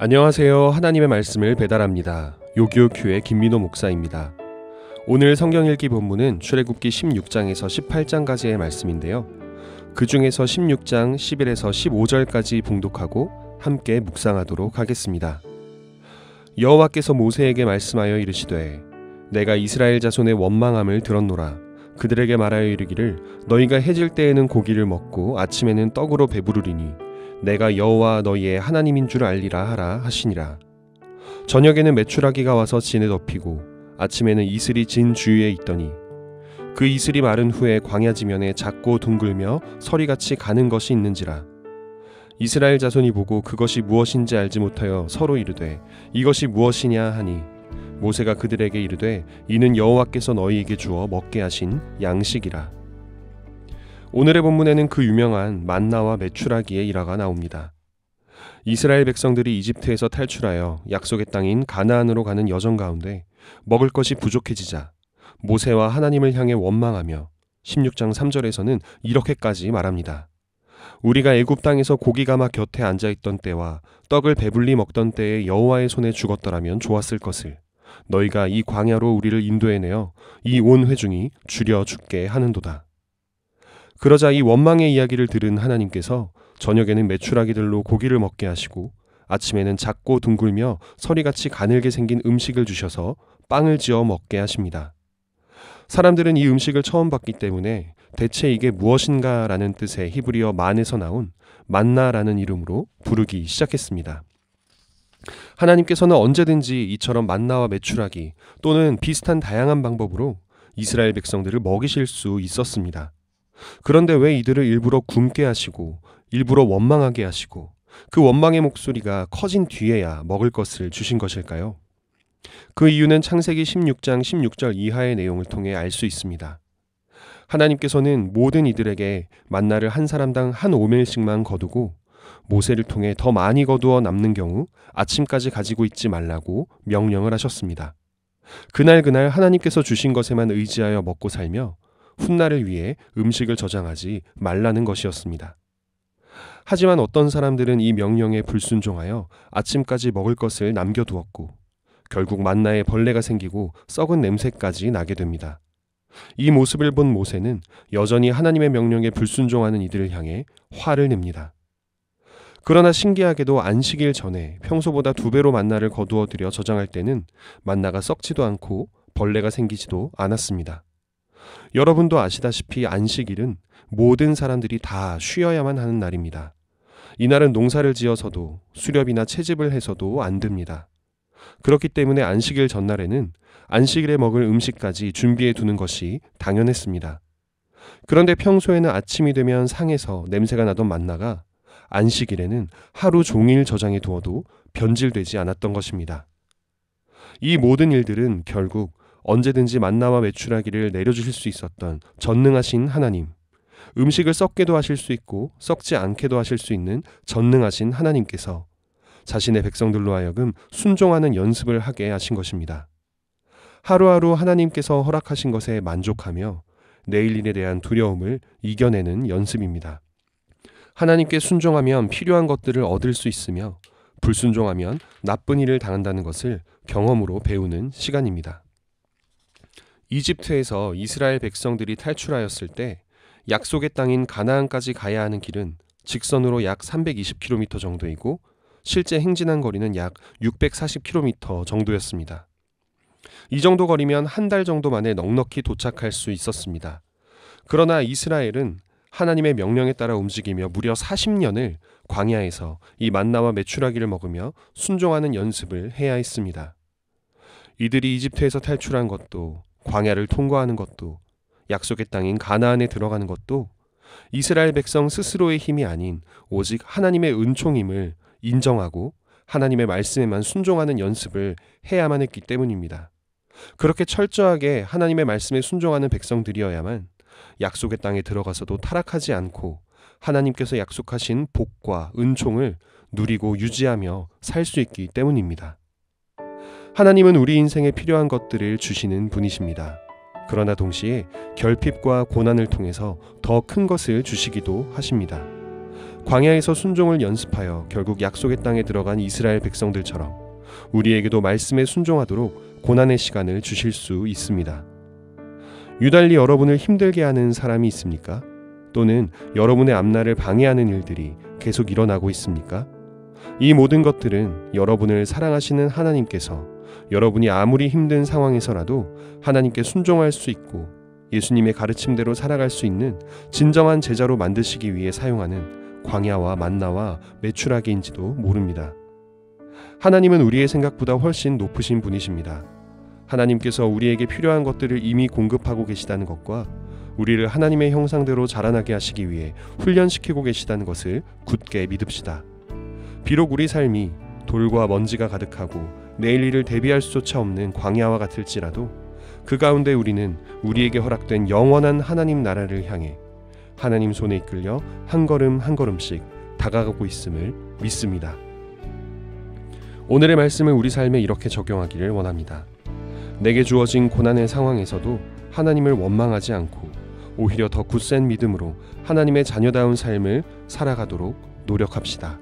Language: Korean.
안녕하세요. 하나님의 말씀을 배달합니다. 요기요큐의 김민호 목사입니다. 오늘 성경 읽기 본문은 출애굽기 16장에서 18장까지의 말씀인데요. 그 중에서 16장 11에서 15절까지 봉독하고 함께 묵상하도록 하겠습니다. 여호와께서 모세에게 말씀하여 이르시되 내가 이스라엘 자손의 원망함을 들었노라. 그들에게 말하여 이르기를 너희가 해질 때에는 고기를 먹고 아침에는 떡으로 배부르리니 내가 여호와 너희의 하나님인 줄 알리라 하라 하시니라. 저녁에는 메추라기가 와서 진에 덮이고 아침에는 이슬이 진 주위에 있더니 그 이슬이 마른 후에 광야 지면에 작고 둥글며 서리같이 가는 것이 있는지라. 이스라엘 자손이 보고 그것이 무엇인지 알지 못하여 서로 이르되 이것이 무엇이냐 하니 모세가 그들에게 이르되 이는 여호와께서 너희에게 주어 먹게 하신 양식이라. 오늘의 본문에는 그 유명한 만나와 메추라기의 일화가 나옵니다. 이스라엘 백성들이 이집트에서 탈출하여 약속의 땅인 가나안으로 가는 여정 가운데 먹을 것이 부족해지자 모세와 하나님을 향해 원망하며 16장 3절에서는 이렇게까지 말합니다. 우리가 애굽 땅에서 고기가 막 곁에 앉아있던 때와 떡을 배불리 먹던 때에 여호와의 손에 죽었더라면 좋았을 것을 너희가 이 광야로 우리를 인도해내어 이 온 회중이 줄여 죽게 하는도다. 그러자 이 원망의 이야기를 들은 하나님께서 저녁에는 메추라기들로 고기를 먹게 하시고 아침에는 작고 둥글며 서리같이 가늘게 생긴 음식을 주셔서 빵을 지어 먹게 하십니다. 사람들은 이 음식을 처음 봤기 때문에 대체 이게 무엇인가 라는 뜻의 히브리어 만에서 나온 만나라는 이름으로 부르기 시작했습니다. 하나님께서는 언제든지 이처럼 만나와 메추라기 또는 비슷한 다양한 방법으로 이스라엘 백성들을 먹이실 수 있었습니다. 그런데 왜 이들을 일부러 굶게 하시고 일부러 원망하게 하시고 그 원망의 목소리가 커진 뒤에야 먹을 것을 주신 것일까요? 그 이유는 창세기 16장 16절 이하의 내용을 통해 알 수 있습니다. 하나님께서는 모든 이들에게 만나를 한 사람당 한 오멜씩만 거두고 모세를 통해 더 많이 거두어 남는 경우 아침까지 가지고 있지 말라고 명령을 하셨습니다. 그날 하나님께서 주신 것에만 의지하여 먹고 살며 훗날을 위해 음식을 저장하지 말라는 것이었습니다. 하지만 어떤 사람들은 이 명령에 불순종하여 아침까지 먹을 것을 남겨두었고 결국 만나에 벌레가 생기고 썩은 냄새까지 나게 됩니다. 이 모습을 본 모세는 여전히 하나님의 명령에 불순종하는 이들을 향해 화를 냅니다. 그러나 신기하게도 안식일 전에 평소보다 2배로 만나를 거두어 들여 저장할 때는 만나가 썩지도 않고 벌레가 생기지도 않았습니다. 여러분도 아시다시피 안식일은 모든 사람들이 다 쉬어야만 하는 날입니다. 이날은 농사를 지어서도 수렵이나 채집을 해서도 안 됩니다. 그렇기 때문에 안식일 전날에는 안식일에 먹을 음식까지 준비해 두는 것이 당연했습니다. 그런데 평소에는 아침이 되면 상해서 냄새가 나던 만나가 안식일에는 하루 종일 저장해 두어도 변질되지 않았던 것입니다. 이 모든 일들은 결국 언제든지 만나와 메추라기를 내려주실 수 있었던 전능하신 하나님, 음식을 썩게도 하실 수 있고 썩지 않게도 하실 수 있는 전능하신 하나님께서 자신의 백성들로 하여금 순종하는 연습을 하게 하신 것입니다. 하루하루 하나님께서 허락하신 것에 만족하며 내일 일에 대한 두려움을 이겨내는 연습입니다. 하나님께 순종하면 필요한 것들을 얻을 수 있으며 불순종하면 나쁜 일을 당한다는 것을 경험으로 배우는 시간입니다. 이집트에서 이스라엘 백성들이 탈출하였을 때 약속의 땅인 가나안까지 가야 하는 길은 직선으로 약 320km 정도이고 실제 행진한 거리는 약 640km 정도였습니다. 이 정도 거리면 한 달 정도 만에 넉넉히 도착할 수 있었습니다. 그러나 이스라엘은 하나님의 명령에 따라 움직이며 무려 40년을 광야에서 이 만나와 메추라기를 먹으며 순종하는 연습을 해야 했습니다. 이들이 이집트에서 탈출한 것도 광야를 통과하는 것도 약속의 땅인 가나안에 들어가는 것도 이스라엘 백성 스스로의 힘이 아닌 오직 하나님의 은총임을 인정하고 하나님의 말씀에만 순종하는 연습을 해야만 했기 때문입니다. 그렇게 철저하게 하나님의 말씀에 순종하는 백성들이어야만 약속의 땅에 들어가서도 타락하지 않고 하나님께서 약속하신 복과 은총을 누리고 유지하며 살 수 있기 때문입니다. 하나님은 우리 인생에 필요한 것들을 주시는 분이십니다. 그러나 동시에 결핍과 고난을 통해서 더 큰 것을 주시기도 하십니다. 광야에서 순종을 연습하여 결국 약속의 땅에 들어간 이스라엘 백성들처럼 우리에게도 말씀에 순종하도록 고난의 시간을 주실 수 있습니다. 유달리 여러분을 힘들게 하는 사람이 있습니까? 또는 여러분의 앞날을 방해하는 일들이 계속 일어나고 있습니까? 이 모든 것들은 여러분을 사랑하시는 하나님께서 여러분이 아무리 힘든 상황에서라도 하나님께 순종할 수 있고 예수님의 가르침대로 살아갈 수 있는 진정한 제자로 만드시기 위해 사용하는 광야와 만나와 메추라기인지도 모릅니다. 하나님은 우리의 생각보다 훨씬 높으신 분이십니다. 하나님께서 우리에게 필요한 것들을 이미 공급하고 계시다는 것과 우리를 하나님의 형상대로 자라나게 하시기 위해 훈련시키고 계시다는 것을 굳게 믿읍시다. 비록 우리 삶이 돌과 먼지가 가득하고 내일 일을 대비할 수조차 없는 광야와 같을지라도 그 가운데 우리는 우리에게 허락된 영원한 하나님 나라를 향해 하나님 손에 이끌려 한 걸음 한 걸음씩 다가가고 있음을 믿습니다. 오늘의 말씀을 우리 삶에 이렇게 적용하기를 원합니다. 내게 주어진 고난의 상황에서도 하나님을 원망하지 않고 오히려 더 굳센 믿음으로 하나님의 자녀다운 삶을 살아가도록 노력합시다.